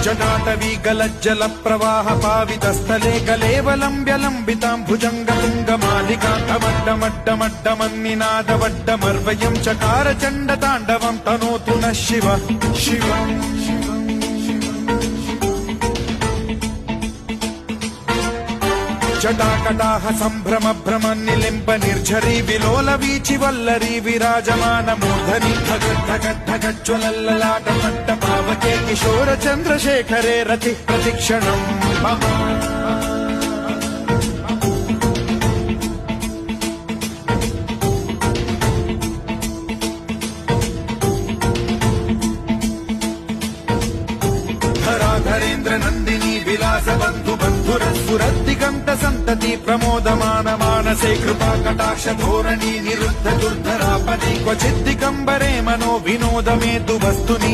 जटाटवी गलज्जल प्रवाह पावितस्थले कलेवलम्ब्य लम्बितां भुजङ्गतुङ्गमालिकान्तमड्डमड्डमड्डमन्निनादवड्डमर्वयं चकार चण्डताण्डवं तनोतु नः शिव शिव जटाकटाह सम्भ्रम भ्रम निलिम्ब निर्झरी विलोल वीचि वल्लरी विराजमान मूर्धनि धगद्धगद्धगज्ज्वलल्ललाट मट्ट पावके किशोर चन्द्रशेखरे रति प्रतिक्षणम् मम धराधरेन्द्र नन्दिनी विलास बन्धु बन्धुरस्फुरद्दिगन्त सन्तति प्रमोदमान मानसे कृपा कटाक्ष धोरणी निरुद्ध दुर्धरापदि क्वचिद्दिगम्बरे मनो विनोदमेतु वस्तुनि